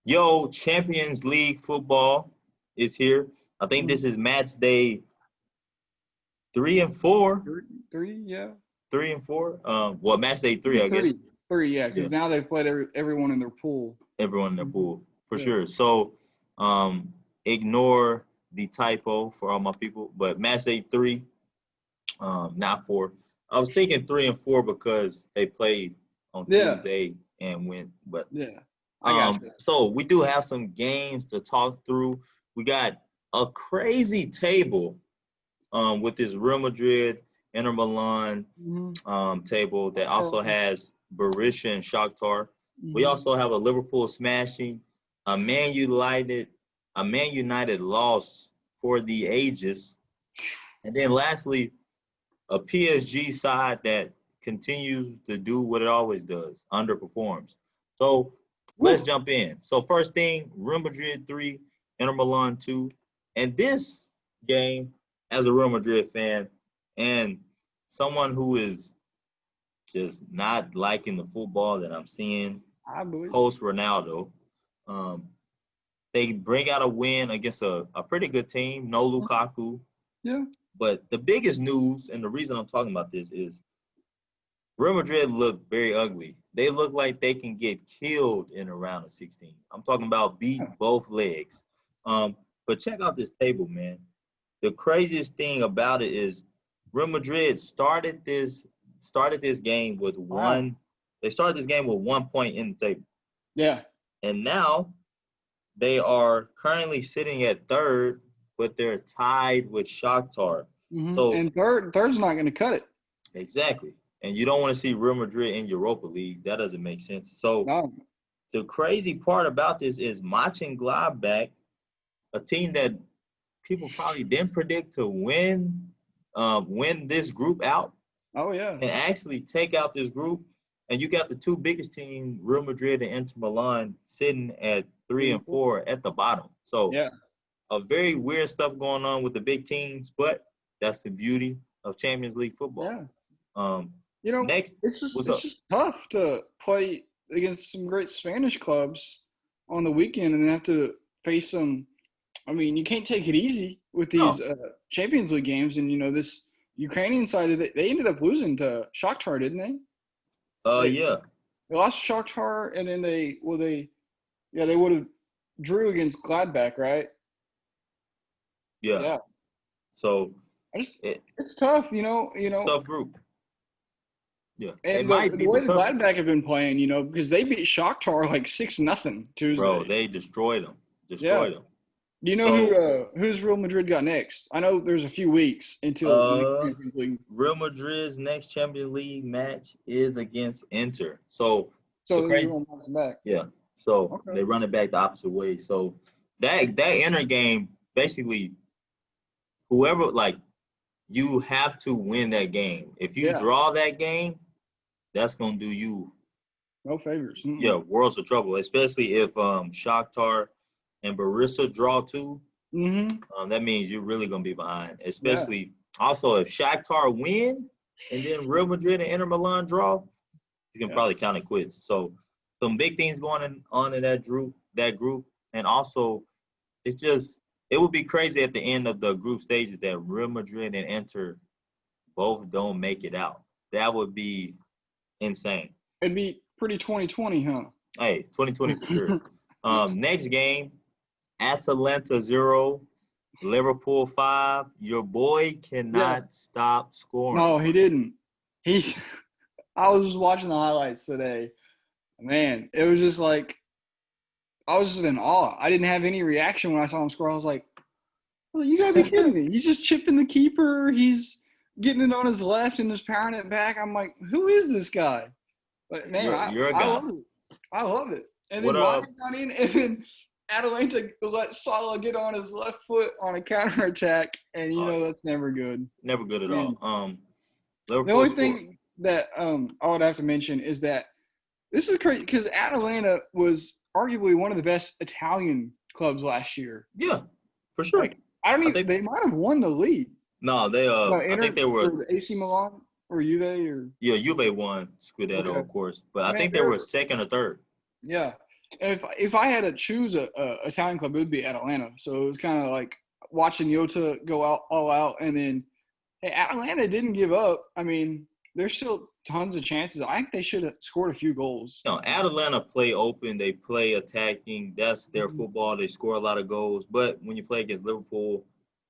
Yo, Champions League football is here. I think this is match day 3 and 4. Three, yeah. 3 and 4. Well, match day Maybe 3, I guess. Three, yeah, Yeah, because now they've played everyone in their pool. everyone in their pool for Yeah. sure. So, ignore the typo for all my people. But match day 3, not 4. I was thinking 3 and 4 because they played on Yeah, Tuesday and went. But yeah. I got you. so we do have some games to talk through. We got a crazy table with this Real Madrid, Inter Milan table that also has Borussia and Shakhtar. We also have a Liverpool smashing, a Man United, a Man United loss for the ages, and then lastly, a PSG side that continues to do what it always does, underperforms. So let's Woo. jump in. So first thing, Real Madrid 3, Inter Milan 2. And this game, as a Real Madrid fan and someone who is just not liking the football that I'm seeing I believe. post Ronaldo, um, they bring out a win against a pretty good team, no Lukaku. Yeah. But the biggest news, and the reason I'm talking about this is Real Madrid look very ugly. They look like they can get killed in a round of 16. I'm talking about beat both legs. But check out this table, man. The craziest thing about it is Real Madrid started this game with Wow. one. They started this game with 1 point in the table, Yeah. and now they are currently sitting at third, but they're tied with Shakhtar. So And third's not going to cut it. exactly. And you don't want to see Real Madrid in Europa League. That doesn't make sense. So No. the crazy part about this is Mönchengladbach, a team that people probably didn't predict to win this group out, Oh yeah. can actually take out this group. And you got the two biggest teams, Real Madrid and Inter Milan, sitting at 3 and 4 at the bottom. So Yeah. a very weird stuff going on with the big teams, but that's the beauty of Champions League football. Yeah. Um, You know, next, what's it's up? just tough to play against some great Spanish clubs on the weekend and then have to face some. I mean, you can't take it easy with No, these Champions League games, and this Ukrainian side of it, they ended up losing to Shakhtar, didn't they? They, yeah, they lost to Shakhtar, and then they would have drew against Gladbach, right? yeah. Yeah. So I just it, it's tough, it's a tough group. Yeah, it And might the be the way the toughest. Gladbach have been playing, because they beat Shakhtar like 6-0 Bro, Tuesday. they destroyed them. Yeah. Destroyed them. Do you know So, who's Real Madrid got next? I know there's a few weeks until the next uh, Champions League. Real Madrid's next Champions League match is against Inter. So the So they're crazy, going back to back. yeah. So Okay. they run it back the opposite way. So that Inter game, basically, whoever like you have to win that game. If you Yeah. draw that game, that's gonna do you, No favors. yeah, worlds of trouble. Especially if Shakhtar and Borussia draw too. Mm-hmm. That means you're really gonna be behind. Yeah. Especially also if Shakhtar win and then Real Madrid and Inter Milan draw, you can Yeah. probably count it quits. So some big things on in that group. And also it's just it would be crazy at the end of the group stages that Real Madrid and Inter both don't make it out. That would be insane. It'd be pretty 2020, huh? Hey, 2020 for sure. Next game, Atalanta 0, Liverpool 5. Your boy Yeah. cannot stop scoring. No, he didn't. He. I was just watching the highlights today. Man, it was just like I was just in awe. I didn't have any reaction when I saw him score. I was like, well, you gotta be kidding me. He's just chipping the keeper. He's getting it on his left and just powering it back. I'm like, who is this guy? But man, You're a I guy. love it. I love it. And What then Ronnie got in, and then Atalanta let Salah get on his left foot on a counterattack, and that's never good. never good at And all. the Liverpool only scored. thing that I would have to mention is that this is crazy because Atalanta was arguably one of the best Italian clubs last year. Yeah, for sure. Like I don't I even. think They might have won the league. no, they No, I think Inter they were or the AC Milan or Juve or yeah, Juve won Scudetto, okay. of course, but I Man, think they were second or third. yeah. If I had to choose a Italian club, it would be Atalanta. So it was kind of like watching Jota go out all out, and then hey, Atalanta didn't give up. I mean, there's still tons of chances. I think they should have scored a few goals. No, Atalanta play open. They play attacking. That's their Mhm. football. They score a lot of goals. But when you play against Liverpool,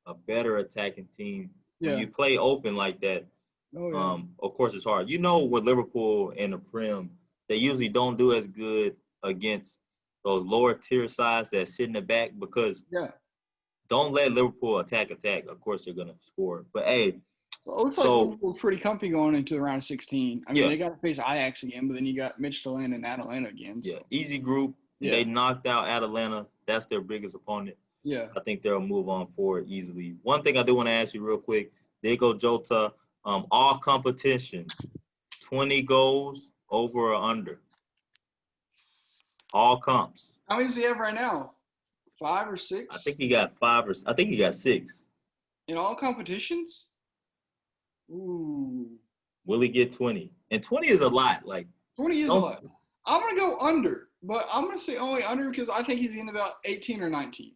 a better attacking team, when Yeah. you play open like that, Oh yeah. of course it's hard. You know, with Liverpool and the Prem, they usually don't do as good against those lower tier sides that sit in the back because Yeah. don't let Liverpool attack. Of course they're gonna score. But hey, So it looks like so Liverpool's pretty comfy going into the round of 16. I mean, yeah, they got to face Ajax again, but then you got Midtjylland and Atalanta again. yeah, So easy group. They yeah, knocked out Atalanta. That's their biggest opponent. yeah. I think they'll move on forward easily. One thing I do want to ask you real quick, Diego Jota, all competitions, 20 goals over or under, all comps. How many does he have right now? 5 or I 6 think he got I think he got 6. in all competitions? Ooh, Will he get 20? And 20 is a lot. Like, 20 is a don't, lot. I'm gonna go under, but I'm gonna say only under because I think he's in about 18 or 19.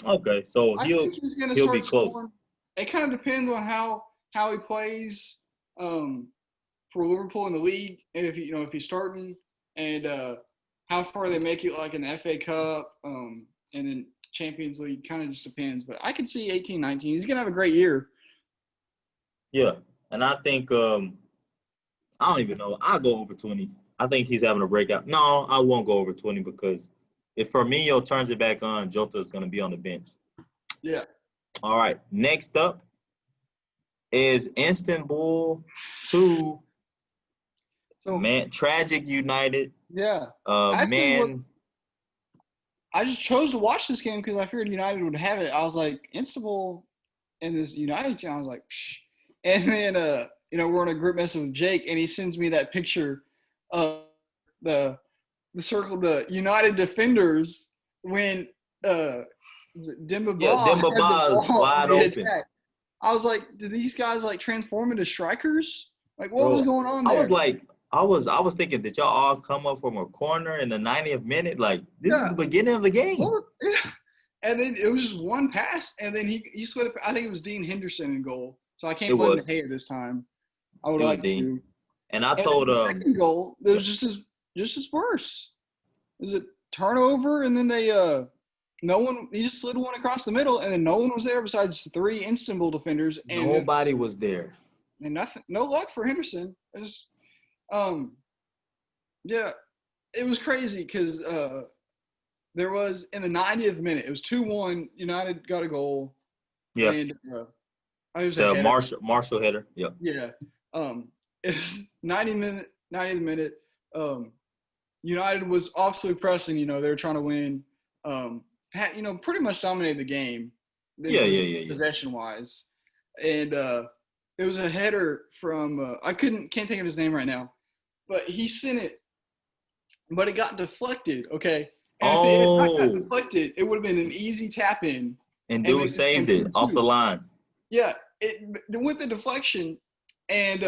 okay, so I think he's gonna he'll be start close. scoring. It kind of depends on how he plays for Liverpool in the league, and if he's starting, and how far they make it, like in the FA Cup, and then Champions League. Kind of just depends, but I could see 18, 19. He's gonna have a great year. Yeah. And I think I don't even know. I'll go over 20. I think he's having a breakout. No, I won't go over 20 because if Firmino turns it back on, Jota is going to be on the bench. Yeah. All right. Next up is Istanbul 2, So Tragic United. yeah, actually, Man, I just chose to watch this game because I figured United would have it. I was like, Instanbul and this United team. I was like, psh. And then we're in a group message with Jake, and he sends me that picture of the circle, the United defenders when Demba yeah, Ba Demba had the Ba is ball wide and they open. attacked. I was like, did these guys like transform into strikers? Like, what was Bro, going on I there? was like, I was thinking, did y'all all come up from a corner in the 90th minute? Like, this is Yeah. the beginning of the game. Yeah. And then it was just one pass, and then he slid. I think it was Dean Henderson in goal. So I It can't blame was. De Gea this time. I would It was like Dean. to. And I And then told the second goal, it yeah. was just as worse. It was a turnover, and then they no one. He just slid one across the middle, and then no one was there besides 3 Istanbul defenders, Nobody was there. and nothing. No luck for Henderson. It was, yeah, it was crazy because there was in the 90th minute. It was 2-1. United got a goal, Yeah. and it was a The header. Marshall header. Yep. Yeah. It's 90th minute. United was obviously pressing. They were trying to win. Pretty much dominated the game. Yeah. Possession wise, and it was a header from I can't think of his name right now, but he sent it, but it got deflected. Okay, and if it had not got deflected, it would have been an easy tap in. And dude saved it off the line. Yeah, it with the deflection, and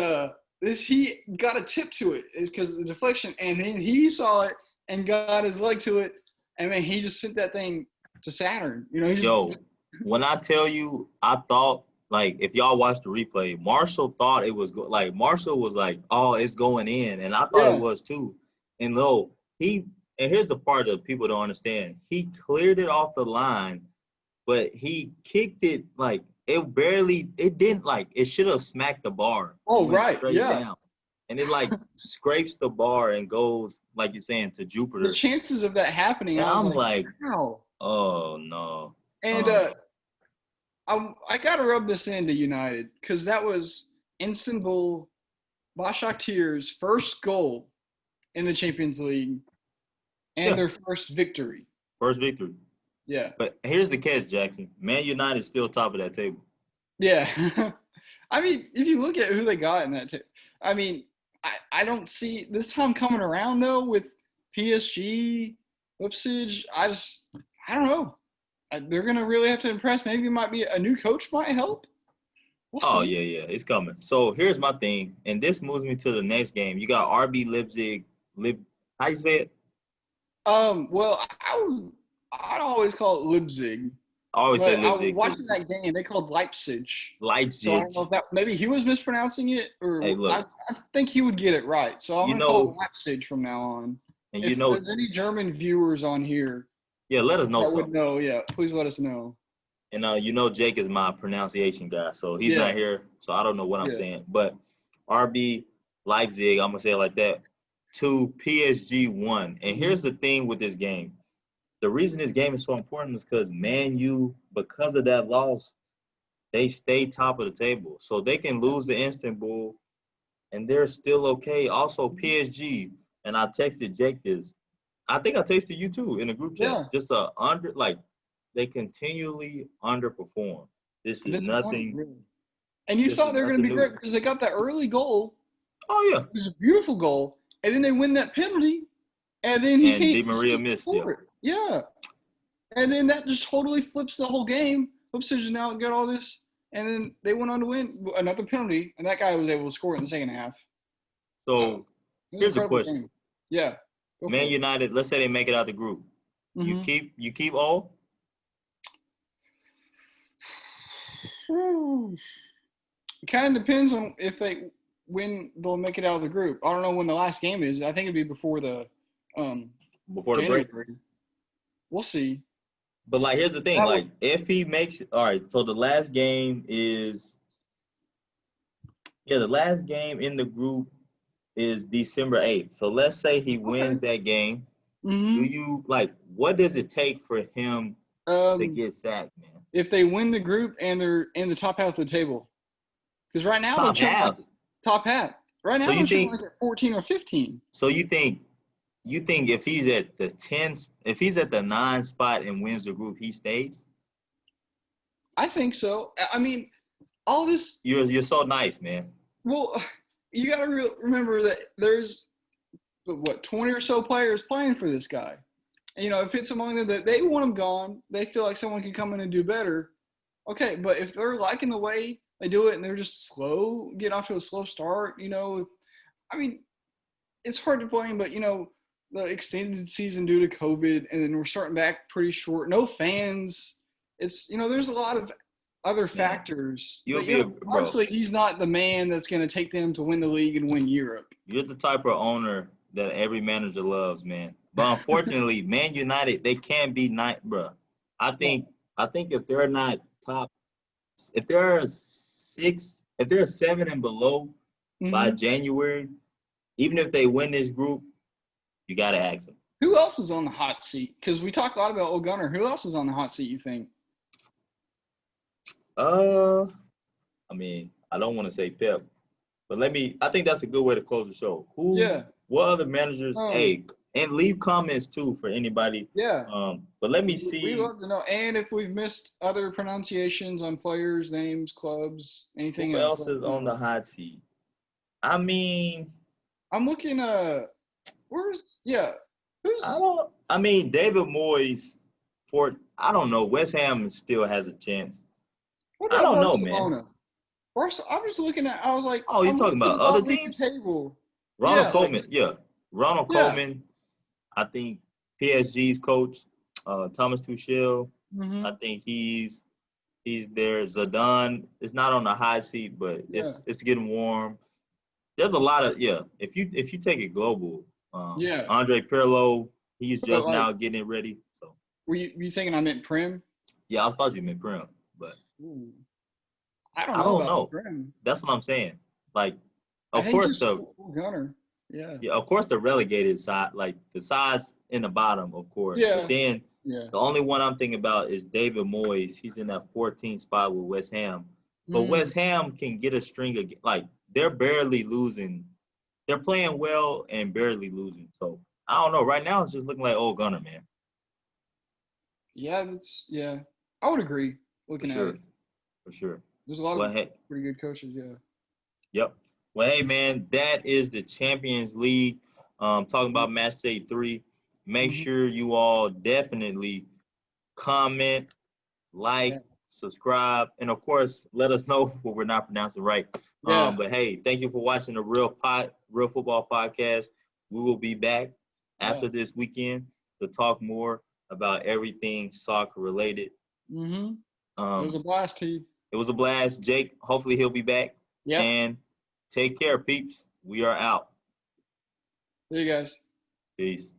he got a tip to it because of the deflection, and then he saw it and got his leg to it, and then he just sent that thing to Saturn. When I tell you, I thought, like, if y'all watched the replay, Marshall thought it was like Marshall was like, oh, it's going in, and I thought it was too. And and here's the part that people don't understand. He cleared it off the line, but he kicked it like it should have smacked the bar. Oh, right. Straight down. And it like scrapes the bar and goes, like you're saying, to Jupiter. The chances of that happening, and I was I'm like, wow. Oh no. And I gotta rub this into United because that was Istanbul Başakşehir's first goal in the Champions League and their first victory. First victory. Yeah. But here's the catch, Jackson. Man United is still top of that table. Yeah. I mean, if you look at who they got in that I mean, I don't see this time coming around though with PSG, Leipzig. I don't know. They're gonna really have to impress. Maybe it might be a new coach might help. We'll see. Yeah, it's coming. So here's my thing, and this moves me to the next game. You got RB Leipzig. How you say it? Well, I'd always call it Leipzig. I always say But I was Leipzig too. watching that game. They called Leipzig. So I Leipzig. don't know if that maybe he was mispronouncing it, or Hey, I look, think he would get it right. So I'm you going to call it know, Leipzig from now on. and you If know, there's any German viewers on here yeah, let us know that would something. know, yeah, please let us know. And you know, Jake is my pronunciation guy, so he's Yeah, not here, so I don't know what I'm yeah. saying. But RB Leipzig, I'm gonna say it like that. To PSG 1. And Mhm. here's the thing with this game. The reason this game is so important is because ManU, because of that loss, they stay top of the table. So they can lose to Istanbul and they're still okay. Also, PSG, and I texted Jake this. I think I texted you too in the group chat. Yeah. Just they continually underperform. This is Disappointing, nothing. really. And you This is thought they were going to nothing be new. great because they got that early goal. Oh yeah. It was a beautiful goal. And then they win that penalty. And then he And can't Di Maria missed. Yeah. score it. Yeah. And then that just totally flips the whole game. Leipzig now got all this, and then they went on to win another penalty, and that guy was able to score it in the second half. So It was an here's a incredible question. game. Yeah, go Man for it. United, let's say they make it out the group. You Mm-hmm. keep all? It kind of depends on when they'll make it out of the group. I don't know when the last game is. I think it'd be before the um, Before the break. January. We'll see. But like here's the thing, That would, like if he makes all right, so the last game is the last game in the group is December 8th. So let's say he okay. wins that game. Do Mm-hmm. you like what does it take for him to Um, get sacked, man? if they win the group and they're in the top half of the table, because right now they're Top chilling like half. top half. Right So now you they're chilling think like at 14 or 15. so you think if he's at the 10 if he's at the 9 spot and wins the group, he stays? I think so. I mean, all this. You're so nice, man. Well, you got to remember that there's what 20 or so players playing for this guy. And, if it's among them that they want him gone, they feel like someone can come in and do better. Okay, but if they're liking the way they do it and they're just slow, get off to a slow start, I mean, it's hard to blame, but the extended season due to COVID, and then we're starting back pretty short. No fans. It's there's a lot of other Man, factors. you'll But be a bro. obviously he's not the man that's going to take them to win the league and win Europe. You're the type of owner that every manager loves, man. But unfortunately, Man United, they can't be night, bro. I think if they're not top, if they're if they're 7 and below by Mm-hmm. January, even if they win this group, you gotta ask them. Who else is on the hot seat? Because we talk a lot about Ole Gunnar. Who else is on the hot seat? You think? Uh, I mean, I don't want to say Pep, but I think that's a good way to close the show. Yeah. What other managers? Hey, and leave comments too for anybody. Yeah. But let me We see. love to know, and if we've missed other pronunciations on players' names, clubs, anything Who else. else is on the hot seat? I mean, I'm looking. Who's I mean, David Moyes. I don't know. West Ham still has a chance. what I about don't know, man. Barcelona? I'm just looking at. I was like, Oh, you're I'm talking looking about other above the teams? table. Ronald Yeah, Koeman, yeah. Ronald yeah. Koeman, I think PSG's coach, Thomas Tuchel, Mm-hmm. I think he's there. Zidane is not on the hot seat, but it's getting warm. There's a lot of If you take it global, Andre Pirlo, he's just now getting it ready. So were you thinking I meant Prim? yeah, I thought you meant Prim, but Ooh. I I don't know. Prim. That's what I'm saying. Like, I of think course Gunner. Yeah. Yeah, of course the relegated side, like the sides in the bottom, of course. Yeah. But then the only one I'm thinking about is David Moyes. He's in that 14th spot with West Ham. But West Ham can get a string of they're barely losing. They're playing well and barely losing. So I don't know. Right now it's just looking like Ole Gunnar, man. Yeah, I would agree. Looking at it, for sure. There's a lot of pretty good coaches. Yeah. Yep. Well, hey man, that is the Champions League. Talking about Match Day 3. Make sure you all definitely comment, like, subscribe, and of course, let us know what we're not pronouncing right. But hey, thank you for watching the Real Football Podcast. We will be back after this weekend. to talk more about everything soccer related. It was a blast, T. It was a blast. Jake, hopefully he'll be back. Yep. And take care, peeps. We are out. See you guys. Peace.